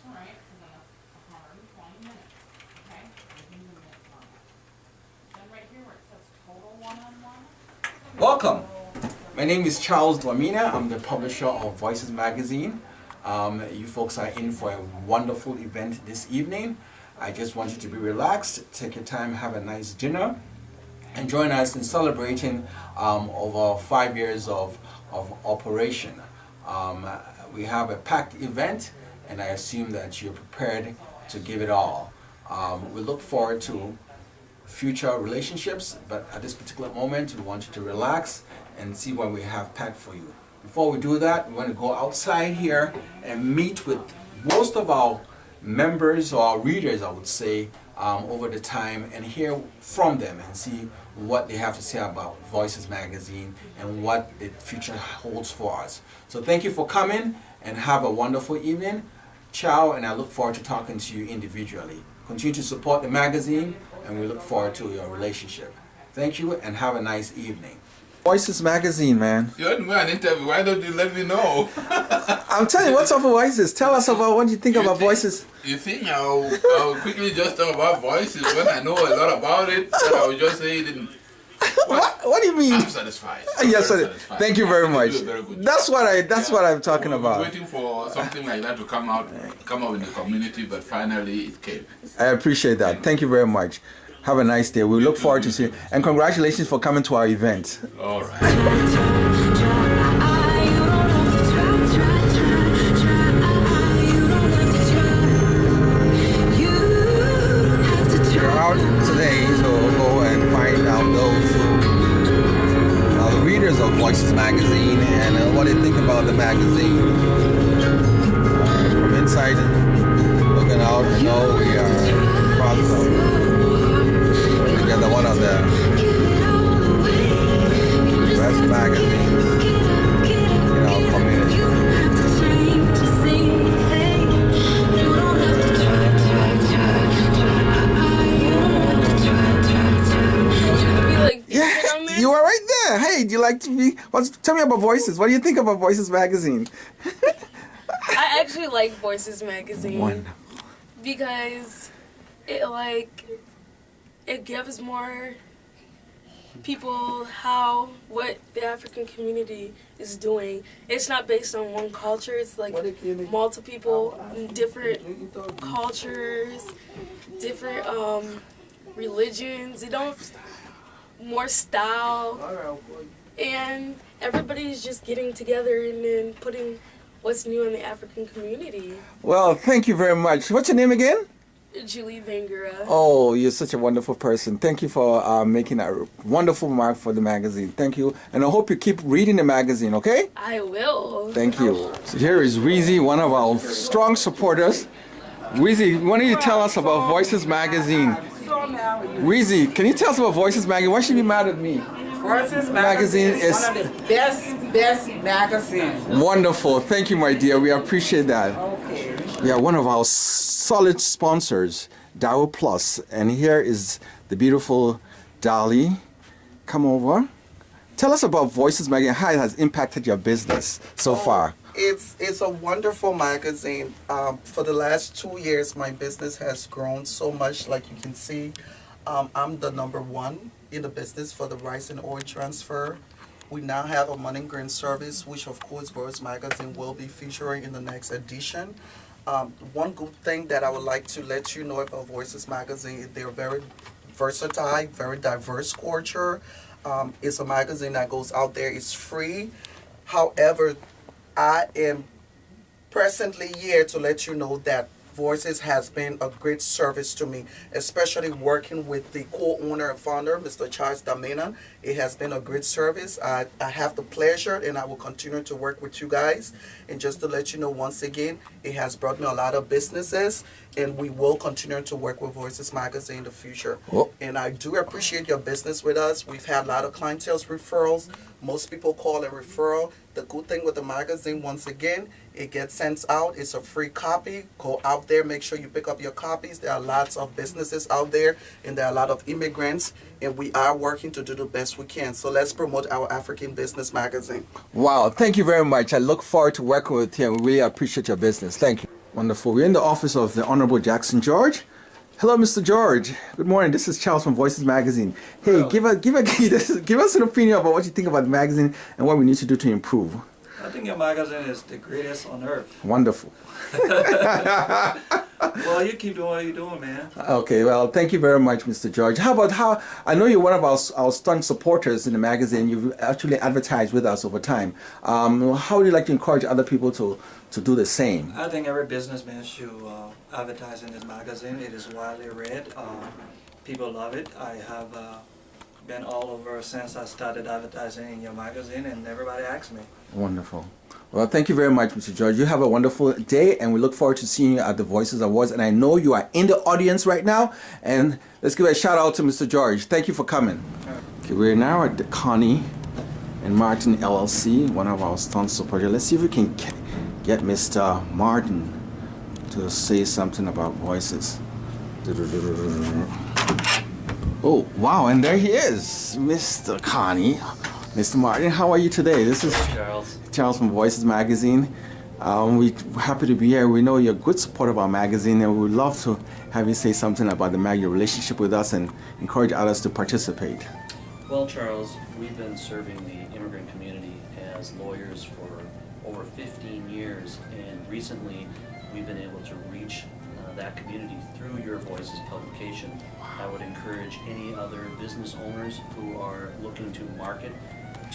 Alright, so then that's 120 minutes, okay? Give me the minutes on that. Then right here where it says total one-on-one. Welcome. My name is Charles Dwamina. I'm the publisher of Voices Magazine. You folks are in for a wonderful event this evening. I just want you to be relaxed, take your time, have a nice dinner, and join us in celebrating over 5 years of operation. We have a packed event, and I assume that you're prepared to give it all. We look forward to future relationships, but at this particular moment we want you to relax and see what we have packed for you. Before we do that, we want to go outside here and meet with most of our members or readers, I would say, over the time, and hear from them and see what they have to say about Voices Magazine and what the future holds for us. So thank you for coming and have a wonderful evening. Ciao, and I look forward to talking to you individually. Continue to support the magazine, and we look forward to your relationship. Thank you, and have a nice evening. Voices Magazine, man. You owe me an interview. Why don't you let me know? I'm telling you, what's up with Voices? Tell us about what you think about Voices. You think I'll quickly just talk about Voices when I know a lot about it, and I will just say it didn't. What do you mean? I'm satisfied. Yes, satisfied. thank you very much. You do a very good That's job. what I'm talking about. Waiting for something like that to come out in the community, but finally it came. I appreciate that. Thank you very much. Have a nice day. We look forward to seeing you. And congratulations for coming to our event. All right. We're out today to go and find out those who are the readers of Voices Magazine and what they think about the magazine. From inside looking out, you know, we are proud of together one of the best magazines in our community. Yeah, you are right there. Hey, do you like to be? Tell me about Voices. What do you think about Voices Magazine? I actually like Voices Magazine. Wonderful. Because it gives more people what the African community is doing. It's not based on one culture. It's like multiple people, different cultures, different religions. More style, and everybody's just getting together and then putting what's new in the African community. Well, thank you very much. What's your name again? Julie Vangura. Oh, you're such a wonderful person. Thank you for making a wonderful mark for the magazine. Thank you. And I hope you keep reading the magazine, okay? I will. Thank you. So here is Weezy, one of our strong supporters. Weezy, why don't you tell us about Voices Magazine? Weezy, can you tell us about Voices Magazine? Why should you be mad at me? Voices Magazine is one of the best magazines. Wonderful. Thank you, my dear. We appreciate that. Okay. We are one of our solid sponsors, Dow Plus, and here is the beautiful Dolly. Come over. Tell us about Voices Magazine, how it has impacted your business so far. It's a wonderful magazine. For the last 2 years, my business has grown so much. Like you can see, I'm the #1 in the business for the rice and oil transfer. We now have a money grain service, which of course Voice Magazine will be featuring in the next edition. One good thing that I would like to let you know about Voices Magazine, they're very versatile, very diverse culture. It's a magazine that goes out there, it's free. However, I am presently here to let you know that Voices has been a great service to me, especially working with the co-owner and founder, Mr. Charles Dwamina. It has been a great service. I have the pleasure and I will continue to work with you guys. And just to let you know once again, it has brought me a lot of businesses and we will continue to work with Voices Magazine in the future. Oh. And I do appreciate your business with us. We've had a lot of clientele referrals. Most people call a referral. The good thing with the magazine, once again, it gets sent out. It's a free copy. Go out there, make sure you pick up your copies. There are lots of businesses out there and there are a lot of immigrants and we are working to do the best we can. So let's promote our African Business Magazine. Wow, thank you very much. I look forward to working with you and we really appreciate your business. Thank you. Wonderful. We're in the office of the Honorable Jackson George. Hello, Mr. George. Good morning. This is Charles from Voices Magazine. Hey, give us an opinion about what you think about the magazine and what we need to do to improve. I think your magazine is the greatest on earth. Wonderful. Well, you keep doing what you're doing, man. Okay, well, thank you very much, Mr. George. How about I know you're one of our strong supporters in the magazine. You've actually advertised with us over time. How would you like to encourage other people to do the same? I think every businessman should advertise in this magazine. It is widely read. People love it. I have been all over since I started advertising in your magazine, and everybody asks me. Wonderful. Well, thank you very much, Mr. George. You have a wonderful day, and we look forward to seeing you at the Voices Awards. And I know you are in the audience right now, and let's give a shout out to Mr. George. Thank you for coming. Okay, we're now at the Connie and Martin LLC, one of our strong supporters. Let's see if we can get Mr. Martin to say something about Voices. Oh, wow, and there he is, Mr. Connie. Mr. Martin, how are you today? This is Charles from Voices Magazine. We're happy to be here. We know you're a good supporter of our magazine, and we would love to have you say something about your relationship with us and encourage others to participate. Well, Charles, we've been serving the immigrant community as lawyers for over 15 years, and recently we've been able to reach that community through your Voices publication. I would encourage any other business owners who are looking to market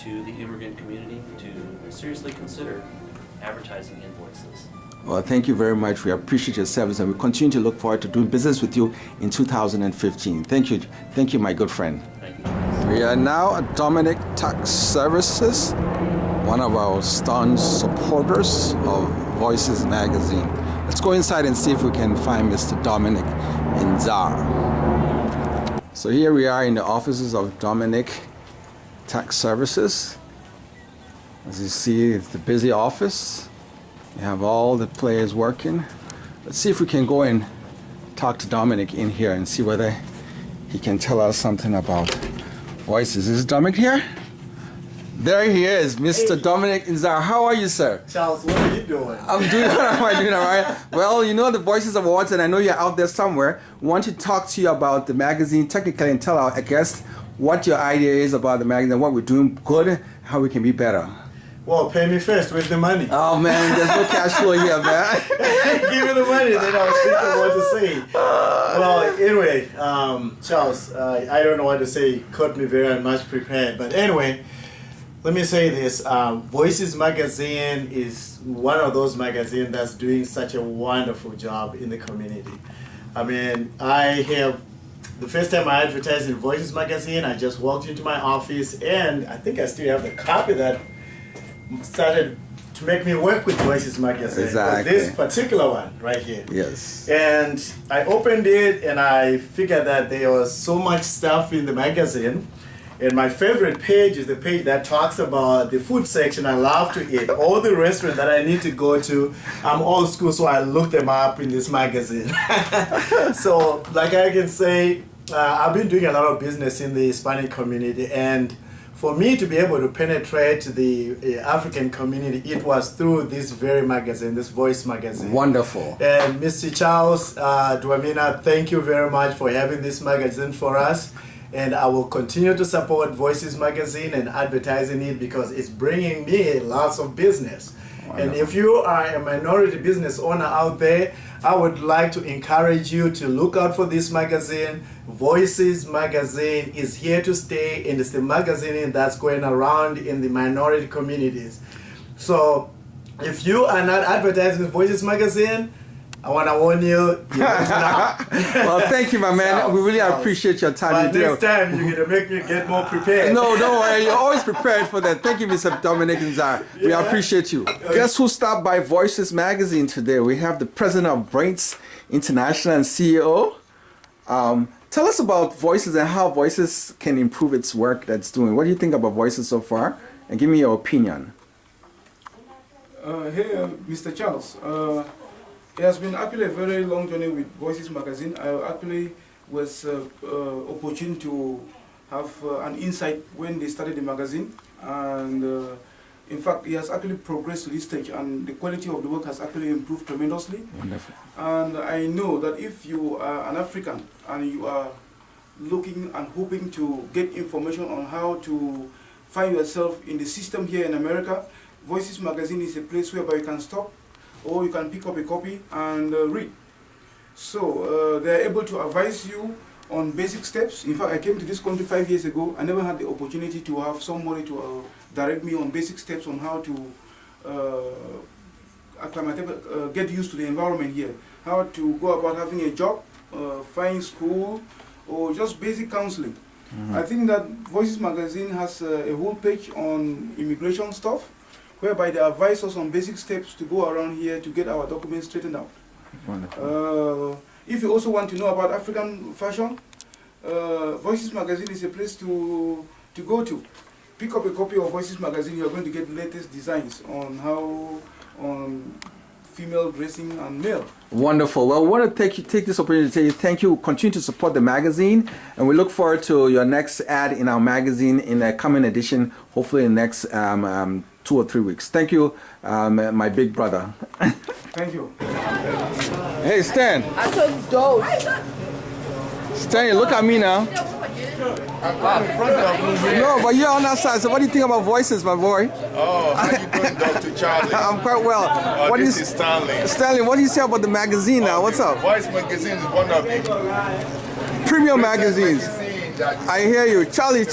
to the immigrant community to seriously consider advertising in Voices. Well, thank you very much. We appreciate your service, and we continue to look forward to doing business with you in 2015. Thank you, my good friend. Thank you, Charles. We are now at Dominic Tax Services, one of our staunch supporters of Voices Magazine. Let's go inside and see if we can find Mr. Dominic Inzar. So here we are in the offices of Dominic Tax Services. As you see, it's the busy office. You have all the players working. Let's see if we can go and talk to Dominic in here and see whether he can tell us something about Voices. Is Dominic here? There he is, Mr. Dominic Inzar. How are you, sir? Charles, what are you doing? I'm doing all right. Well, you know the Voices Awards, and I know you're out there somewhere. We want to talk to you about the magazine technically and tell our guests what your idea is about the magazine, what we're doing good, how we can be better. Well, pay me first with the money. Oh man, there's no cash flow here, man. Give me the money, then I'll think of what to say. Well, anyway, Charles, I don't know what to say. Caught me very much prepared. But anyway, let me say this. Voices Magazine is one of those magazines that's doing such a wonderful job in the community. I mean, the first time I advertised in Voices Magazine, I just walked into my office, and I think I still have the copy that started to make me work with Voices Magazine. Exactly. This particular one right here. Yes. And I opened it, and I figured that there was so much stuff in the magazine. And my favorite page is the page that talks about the food section I love to eat. All the restaurants that I need to go to, I'm old school, so I look them up in this magazine. So, like I can say, I've been doing a lot of business in the Hispanic community, and for me to be able to penetrate the African community, it was through this very magazine, this Voice magazine. Wonderful. And Mr. Charles Dwamina, thank you very much for having this magazine for us. And I will continue to support Voices Magazine and advertising it because it's bringing me lots of business. Wonderful. And if you are a minority business owner out there, I would like to encourage you to look out for this magazine. Voices Magazine is here to stay, and it's the magazine that's going around in the minority communities. So if you are not advertising Voices Magazine, I want to warn you, Well, thank you, my man. We really appreciate your time. But next time, you're going to make me get more prepared. No, don't worry. You're always prepared for that. Thank you, Mr. Dominic Inzar. We appreciate you. Guess who stopped by Voices Magazine today? We have the president of Braints International and CEO. Tell us about Voices and how Voices can improve its work that's doing. What do you think about Voices so far? And give me your opinion. Hey, Mr. Charles. It has been actually a very long journey with Voices Magazine. I actually was opportune to have an insight when they started the magazine, and In fact, it has actually progressed to this stage, and the quality of the work has actually improved tremendously. Wonderful. And I know that if you are an African and you are looking and hoping to get information on how to find yourself in the system here in America, Voices Magazine is a place whereby you can stop or you can pick up a copy and read. So they are able to advise you on basic steps. In fact, I came to this country 5 years ago. I never had the opportunity to have somebody to direct me on basic steps on how to get used to the environment here, how to go about having a job, find school, or just basic counseling. I think that Voices Magazine has a whole page on immigration stuff, whereby they advise us on basic steps to go around here to get our documents straightened out. Wonderful. If you also want to know about African fashion, Voices Magazine is a place to go to. Pick up a copy of Voices Magazine. You are going to get the latest designs on female dressing and male. Wonderful. Well, we want to take this opportunity to tell you thank you. Continue to support the magazine, and we look forward to your next ad in our magazine in a coming edition, hopefully in the next 2 or 3 weeks. Thank you, my big brother. Thank you. Hey, Stan. I took those. Stan, look at me now. No, but you're on that side. So what do you think about Voices, my boy? Oh, how you doing, Dr. Charlie? I'm quite well. This is Stanley. Stanley, what do you say about the magazine now? What's up? Voice Magazine is one of the Premium magazines. I hear you. Charlie.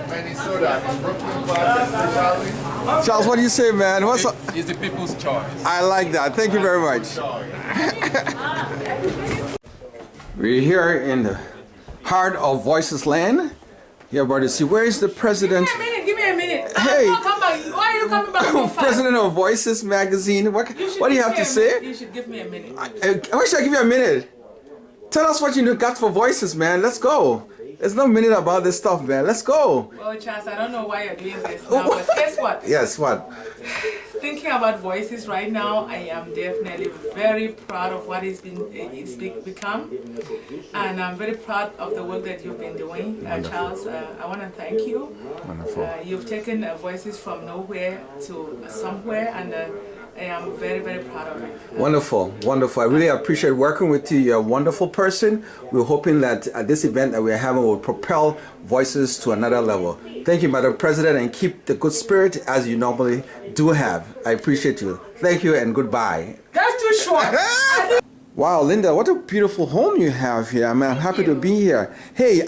Minnesota, Brooklyn, Charlie. Charles, what do you say, man? What's up? It's the people's choice. I like that. Thank you very much. We're here in the heart of Voices Land. Here, brother, see, where is the president? Give me a minute. Hey. Why are you coming back so fast? President of Voices Magazine. What do you have to say? You should give me a minute. Why should I give you a minute? Tell us what you got for Voices, man. Let's go. There's no minute about this stuff, man. Let's go. Well, Charles, I don't know why you're doing this now, but guess what? Yes, what? Thinking about Voices right now, I am definitely very proud of what it's become, and I'm very proud of the work that you've been doing, Charles. I want to thank you. Wonderful. You've taken Voices from nowhere to somewhere, and I am very, very proud of it. Wonderful, wonderful. I really appreciate working with you. You're a wonderful person. We're hoping that this event that we're having will propel Voices to another level. Thank you, Madam President, and keep the good spirit as you normally do have. I appreciate you. Thank you and goodbye. That's too short. Wow, Linda, what a beautiful home you have here. I'm happy to be here. Hey,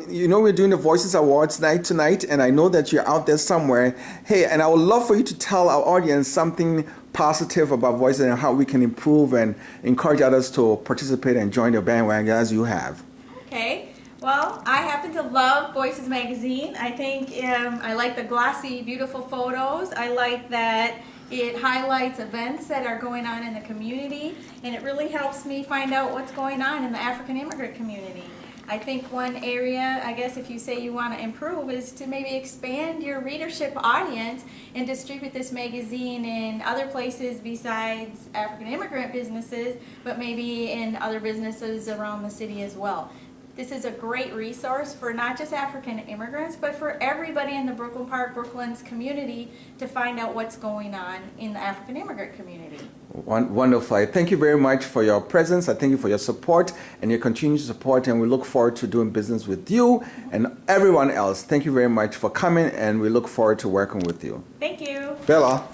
you know we're doing the Voices Awards night tonight, and I know that you're out there somewhere. Hey, and I would love for you to tell our audience something positive about Voices and how we can improve and encourage others to participate and join the bandwagon as you have. Okay. Well, I happen to love Voices Magazine. I think I like the glossy, beautiful photos. I like that it highlights events that are going on in the community, and it really helps me find out what's going on in the African immigrant community. I think one area, I guess if you say you want to improve, is to maybe expand your readership audience and distribute this magazine in other places besides African immigrant businesses, but maybe in other businesses around the city as well. This is a great resource for not just African immigrants, but for everybody in the Brooklyn Park, Brooklands community to find out what's going on in the African immigrant community. Wonderful. I thank you very much for your presence. I thank you for your support and your continued support, and we look forward to doing business with you and everyone else. Thank you very much for coming, and we look forward to working with you. Thank you. Bella,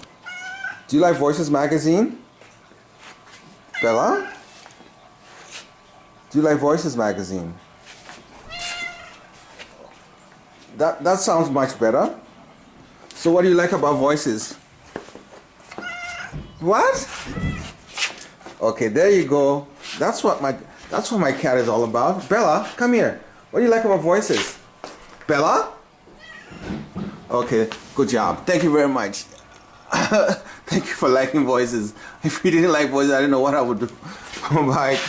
do you like Voices Magazine? Bella? Do you like Voices Magazine? That sounds much better. So what do you like about Voices? What? Okay, there you go. That's what my cat is all about. Bella, come here. What do you like about Voices? Bella? Okay, good job. Thank you very much. Thank you for liking Voices. If you didn't like Voices, I don't know what I would do. Bye.